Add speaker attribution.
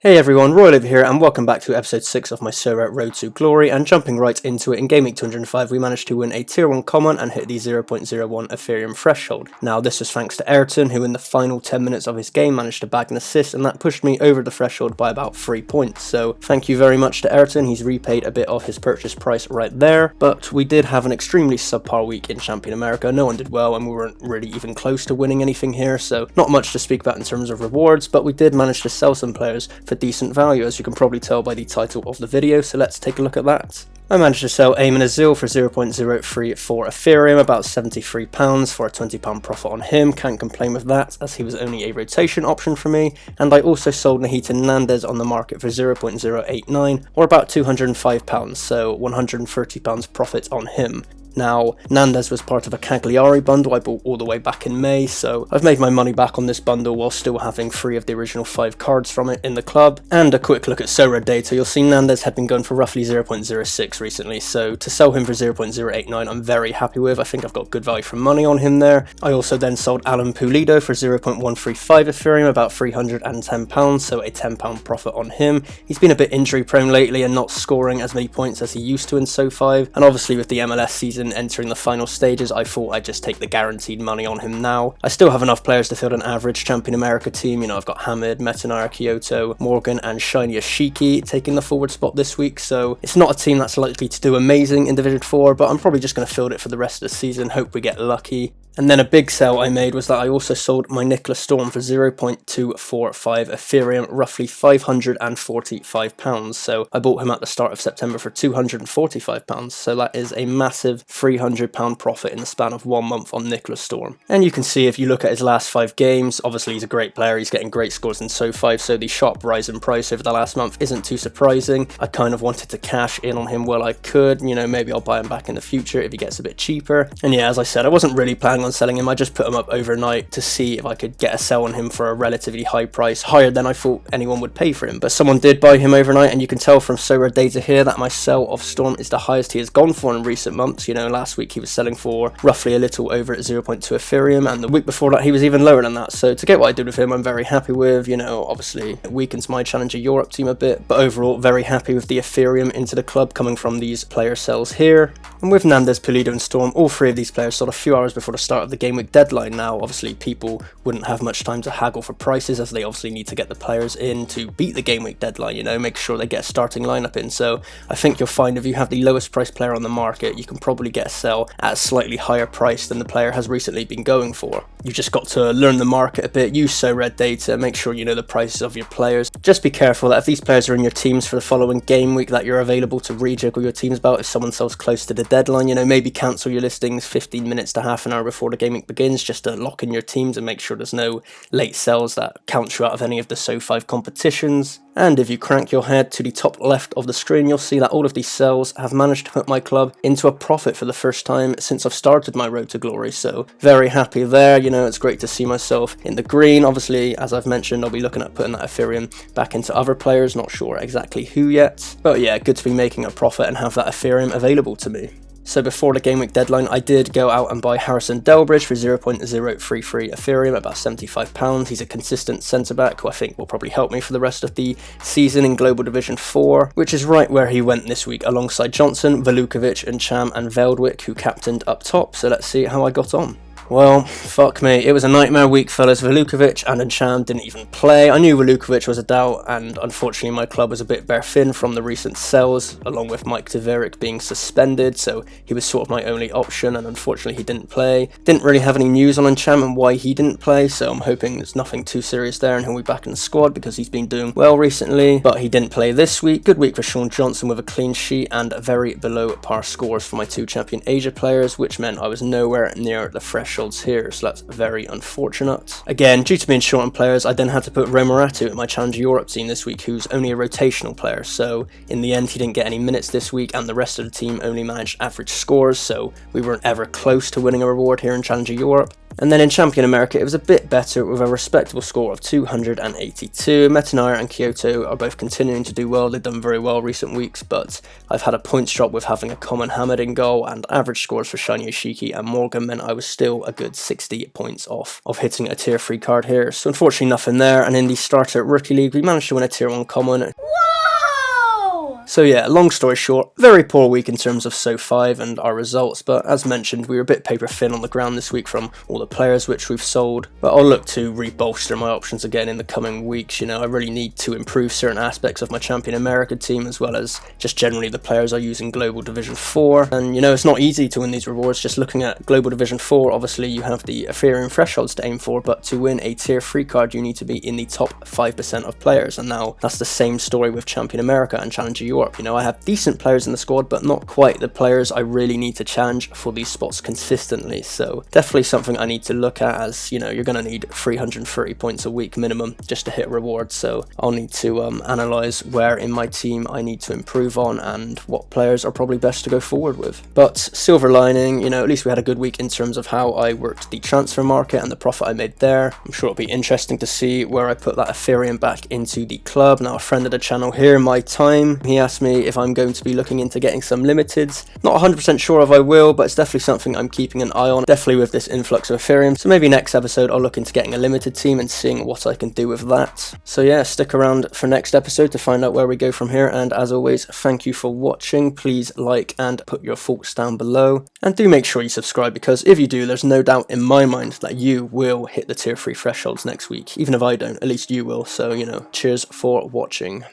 Speaker 1: Hey everyone, Royalivi here and welcome back to episode 6 of my Sorare Road to Glory, and jumping right into it, in Game Week 205 we managed to win a tier 1 common and hit the 0.01 Ethereum threshold. Now this was thanks to Ayrton, who in the final 10 minutes of his game managed to bag an assist, and that pushed me over the threshold by about 3 points. So thank you very much to Ayrton, he's repaid a bit of his purchase price right there. But we did have an extremely subpar week in Champion America, no one did well and we weren't really even close to winning anything here, so not much to speak about in terms of rewards, but we did manage to sell some players for decent value, as you can probably tell by the title of the video, so let's take a look at that. I managed to sell Eamon Azil for 0.034 Ethereum, about £73 for a £20 profit on him. Can't complain with that, as he was only a rotation option for me. And I also sold Nahita Nandez on the market for 0.089 or about £205, so £130 profit on him. Now, Nandez was part of a Cagliari bundle I bought all the way back in May, so I've made my money back on this bundle while still having 3 of the original 5 cards from it in the club. And a quick look at Sorare data, you'll see Nandez had been going for roughly 0.06 recently, so to sell him for 0.089 I'm very happy with. I think I've got good value for money on him there. I also then sold Alan Pulido for 0.135 Ethereum, about £310, so a £10 profit on him. He's been a bit injury prone lately and not scoring as many points as he used to in SO5, and obviously with the MLS season entering the final stages, I thought I'd just take the guaranteed money on him now. I still have enough players to field an average Champion America team. You know, I've got Hamid, Metanara, Kyoto, Morgan and Shiny Ashiki taking the forward spot this week, so it's not a team that's likely to do amazing in Division 4, but I'm probably just going to field it for the rest of the season, hope we get lucky. And then a big sell I made was that I also sold my Nicholas Storm for 0.245 Ethereum, roughly £545. So I bought him at the start of September for £245. So that is a massive £300 profit in the span of 1 month on Nicholas Storm. And you can see if you look at his last 5 games, obviously he's a great player, he's getting great scores in SO5, so the sharp rise in price over the last month isn't too surprising. I kind of wanted to cash in on him while I could, you know, maybe I'll buy him back in the future if he gets a bit cheaper. And yeah, as I said, I wasn't really planning on selling him. I just put him up overnight to see if I could get a sell on him for a relatively high price, higher than I thought anyone would pay for him. But someone did buy him overnight, and you can tell from Sorare data here that my sell of Storm is the highest he has gone for in recent months. You know, last week he was selling for roughly a little over at 0.2 Ethereum, and the week before that he was even lower than that. So to get what I did with him, I'm very happy with. You know, obviously it weakens my Challenger Europe team a bit, but overall very happy with the Ethereum into the club coming from these player sells here. And with Nandez, Pulido and Storm, all 3 of these players sold a few hours before the start of the game week deadline. Now obviously people wouldn't have much time to haggle for prices, as they obviously need to get the players in to beat the game week deadline, you know, make sure they get a starting lineup in. So I think you'll find if you have the lowest price player on the market, you can probably get a sell at a slightly higher price than the player has recently been going for. You just got to learn the market a bit, use Sorare data, make sure you know the prices of your players. Just be careful that if these players are in your teams for the following game week, that you're available to rejiggle your teams about if someone sells close to the deadline. You know, maybe cancel your listings 15 minutes to half an hour before the game week begins, just to lock in your teams and make sure there's no late sells that count you out of any of the SO5 competitions. And if you crank your head to the top left of the screen, you'll see that all of these sells have managed to put my club into a profit for the first time since I've started my road to glory, so very happy there. You know, it's great to see myself in the green. Obviously, as I've mentioned, I'll be looking at putting that Ethereum back into other players, not sure exactly who yet, but yeah, good to be making a profit and have that Ethereum available to me. So before the game week deadline, I did go out and buy Harrison Delbridge for 0.033 Ethereum, about £75. He's a consistent centre-back who I think will probably help me for the rest of the season in Global Division 4, which is right where he went this week, alongside Johnson, Velukovic and Cham and Veldwick, who captained up top. So let's see how I got on. Well, fuck me, it was a nightmare week, fellas. Velukovic and Encham didn't even play. I knew Velukovic was a doubt, and unfortunately my club was a bit bare thin from the recent sells, along with Mike Tverik being suspended, so he was sort of my only option, and unfortunately he didn't play. Didn't really have any news on Encham and why he didn't play, so I'm hoping there's nothing too serious there and he'll be back in the squad because he's been doing well recently, but he didn't play this week. Good week for Sean Johnson with a clean sheet and very below par scores for my 2 Champion Asia players, which meant I was nowhere near the threshold here, so that's very unfortunate. Again, due to being short on players, I then had to put Romoratu in my Challenger Europe team this week, who's only a rotational player, so in the end he didn't get any minutes this week, and the rest of the team only managed average scores, so we weren't ever close to winning a reward here in Challenger Europe. And then in Champion America, it was a bit better with a respectable score of 282. Metanire and Kyoto are both continuing to do well. They've done very well recent weeks, but I've had a points drop with having a common Hamid in goal, and average scores for Shiny Yoshiki and Morgan meant I was still a good 60 points off of hitting a tier 3 card here. So unfortunately nothing there, and in the starter Rookie League, we managed to win a tier 1 common. So yeah, long story short, very poor week in terms of SO5 and our results, but as mentioned, we were a bit paper thin on the ground this week from all the players which we've sold, but I'll look to rebolster my options again in the coming weeks. You know, I really need to improve certain aspects of my Champion America team, as well as just generally the players I use in Global Division 4, and you know, it's not easy to win these rewards. Just looking at Global Division 4, obviously you have the Ethereum thresholds to aim for, but to win a tier 3 card you need to be in the top 5% of players, and now that's the same story with Champion America and Challenger Europe. You know, I have decent players in the squad, but not quite the players I really need to challenge for these spots consistently. So definitely something I need to look at, as you know, you're going to need 330 points a week minimum just to hit rewards. So I'll need to analyze where in my team I need to improve on and what players are probably best to go forward with. But silver lining, you know, at least we had a good week in terms of how I worked the transfer market and the profit I made there. I'm sure it'll be interesting to see where I put that Ethereum back into the club. Now, a friend of the channel here, My Time, he asked me if I'm going to be looking into getting some limiteds. Not 100% sure if I will, but it's definitely something I'm keeping an eye on, definitely with this influx of Ethereum. So maybe next episode I'll look into getting a limited team and seeing what I can do with that. So yeah, stick around for next episode to find out where we go from here, and as always, thank you for watching. Please like and put your thoughts down below, and do make sure you subscribe, because if you do, there's no doubt in my mind that you will hit the tier 3 thresholds next week. Even if I don't, at least you will. So, you know, cheers for watching.